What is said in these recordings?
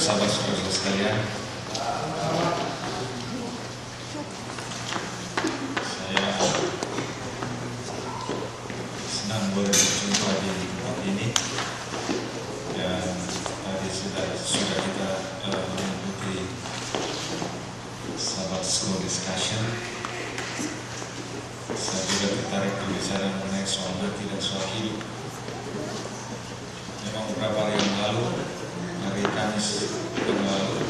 bersabar saudara sekalian. Saya senang boleh berjumpa di tempat ini, dan tadi sudah kita mengikuti Sabbath School Discussion. Saya juga tertarik berbicara mengenai soal mati dan soal hidup. Memang beberapa hari yang lalu, hari Kamis yang lalu,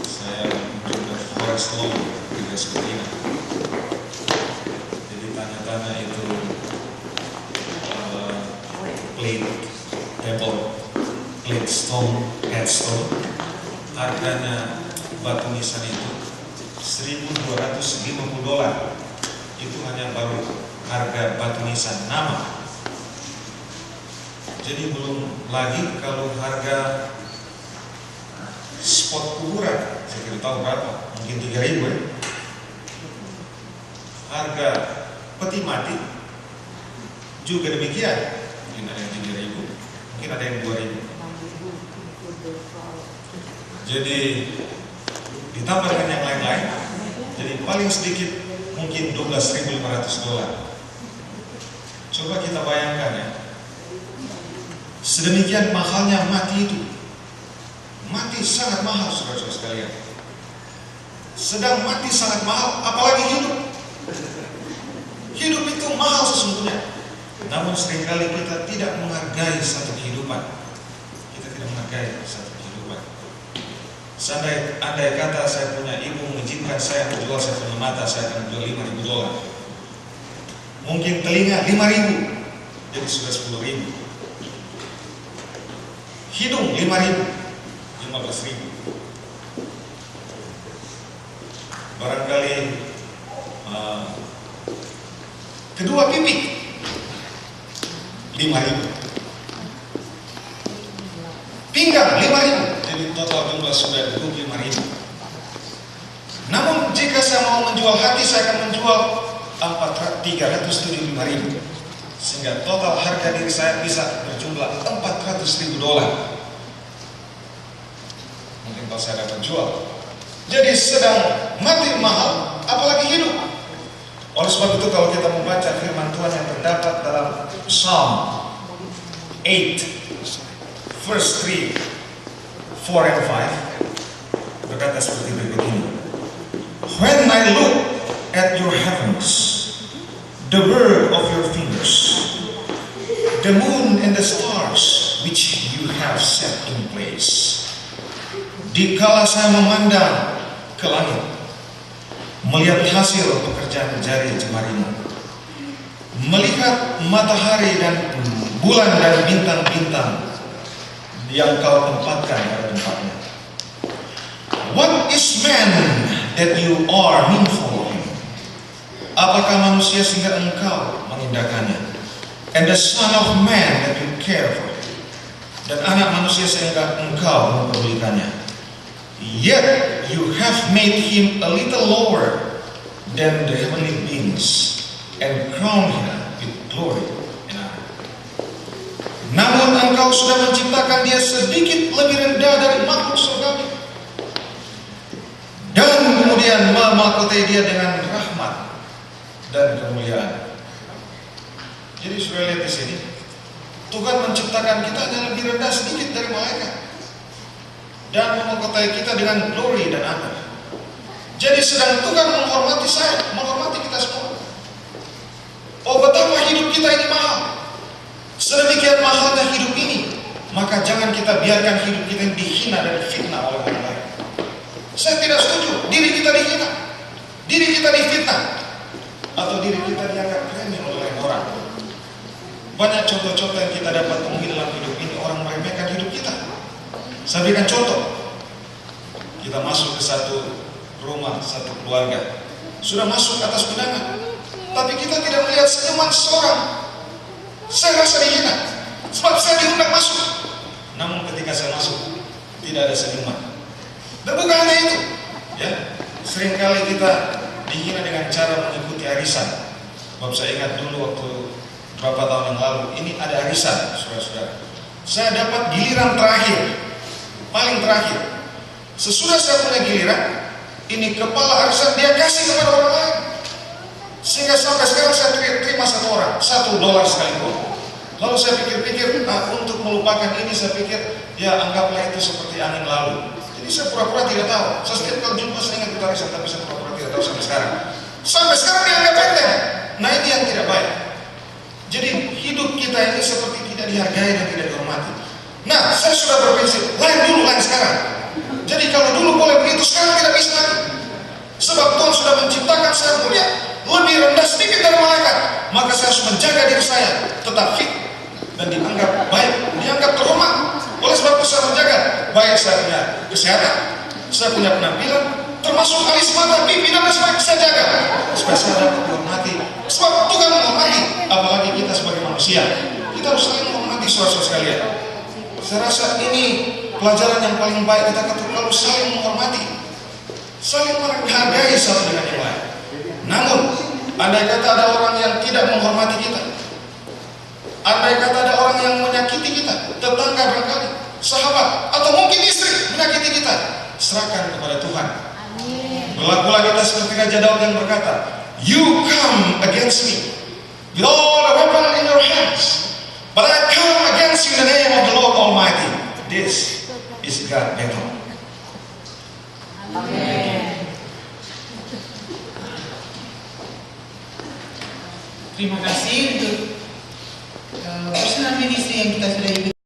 saya mencoba Forest Law di West Virginia. Jadi tanya-tanya itu plate stone, headstone, harganya batu nisan itu $1.250. Itu hanya baru harga batu nisan nama. Jadi belum lagi kalau harga spot kuburan, saya tidak tahu berapa, mungkin 3.000 ya. Harga peti mati juga demikian, mungkin ada yang 3.000, mungkin ada yang 2.000. Jadi ditambah dengan yang lain-lain, jadi paling sedikit mungkin $12.500. Coba kita bayangkan ya, sedemikian mahalnya mati itu. Mati sangat mahal saudara-saudara sekalian. Sedang mati sangat mahal, apalagi hidup. Hidup itu mahal sesungguhnya. Namun seringkali kita tidak menghargai satu kehidupan. Kita tidak menghargai satu kehidupan. Andai kata saya punya ibu mengizinkan saya menjual, saya punya mata, saya akan jual $5.000. Mungkin telinga 5.000, jadi sudah 10.000. Hidung 5.000, 15.000. Barangkali kedua pipi 5.000. Pinggang 5.000, jadi total jumlah sudah 25.000. Namun jika saya mau menjual hati, saya akan menjual $375.000, sehingga total harga diri saya bisa berjumlah $400.000. Mungkin kalau saya dapat jual. Jadi sedang mati mahal, apalagi hidup. Oleh sebab itu kalau kita membaca firman Tuhan yang terdapat dalam Psalm 8 verse 3, 4 and 5 berkata seperti berikut ini. When I look at your heavens, the work of your fingers, the moon and the stars which you have set in place. Dikala saya memandang ke langit, melihat hasil pekerjaan jari jemarimu, melihat matahari dan bulan dan bintang-bintang yang kau tempatkan pada tempatnya. What is man that you are mindful of him? Apakah manusia sehingga engkau mengindakannya? And the son of man that you care for him. Dan anak manusia sehingga engkau mempedulikannya. Yet you have made him a little lower than the heavenly beings and crowned him with glory and honor. Namun engkau sudah menciptakan dia sedikit lebih rendah dari makhluk surgawi, dan kemudian memahkotai dia dengan rahmat dan kemuliaan. Jadi sudah lihat di sini, Tuhan menciptakan kita hanya lebih rendah sedikit dari malaikat, dan memahkotai kita dengan glory dan honor. Jadi sedang Tuhan menghormati saya, menghormati kita semua. Oh betapa hidup kita ini mahal. Sedemikian mahalnya hidup ini, maka jangan kita biarkan hidup kita ini dihina dan difitnah oleh orang lain. Saya tidak setuju diri kita dihina, diri kita difitnah, atau diri kita dianggap remeh oleh orang. Banyak contoh-contoh yang kita dapat temui dalam hidup ini, orang meremehkan hidup kita. Saya berikan contoh. Kita masuk ke satu rumah, satu keluarga, sudah masuk atas undangan, tapi kita tidak melihat senyuman seorang. Saya rasa dihina, sebab saya diundang masuk. Namun ketika saya masuk, tidak ada senyuman. Dan bukan hanya itu, ya, seringkali kita dihina dengan cara mengikuti arisan. Sebab saya ingat dulu waktu beberapa tahun yang lalu, ini ada arisan, saudara-saudara. Saya dapat giliran terakhir paling terakhir. Sesudah saya punya giliran, ini kepala arisan dia kasih kepada orang lain. Sehingga sampai sekarang saya terima satu orang, $1 sekalipun. Lalu saya pikir-pikir, untuk melupakan ini saya pikir, ya anggaplah itu seperti angin lalu. Jadi saya pura-pura tidak tahu. Saya setiap kali jumpa saya ingat arisan, tapi saya pura-pura tidak tahu sampai sekarang. Sampai sekarang dianggap enteng. Nah ini yang tidak baik. Jadi hidup kita ini seperti tidak dihargai dan tidak dihormati. Nah saya sudah berprinsip, lain dulu, lain sekarang. Jadi kalau dulu boleh begitu, sekarang tidak bisa lagi. Sebab Tuhan sudah menciptakan saya mulia, lebih rendah sedikit dari malaikat. Maka saya harus menjaga diri saya tetap fit dan dianggap baik, dianggap terhormat. Oleh sebab itu saya menjaga baik saya punya kesehatan, saya punya penampilan, termasuk alis mata, pipi dan sebagainya saya jaga supaya saya dapat dihormati. Sebab Tuhan menghormati, apalagi kita sebagai manusia. Kita harus saling menghormati saudara-saudara sekalian. Saya rasa ini pelajaran yang paling baik kita kalau saling menghormati, saling menghargai satu dengan yang lain. Namun, andai kata ada orang yang tidak menghormati kita, andai kata ada orang yang menyakiti kita, tetangga barangkali, sahabat, atau mungkin istri menyakiti kita, serahkan kepada Tuhan. Berlakulah kita seperti Raja Daud yang berkata, "You come against me with all the weapon in your hands, but I come against you in the name of the Lord Almighty." This is God battle. Amin. Terima kasih untuk personal ministry yang kita sudah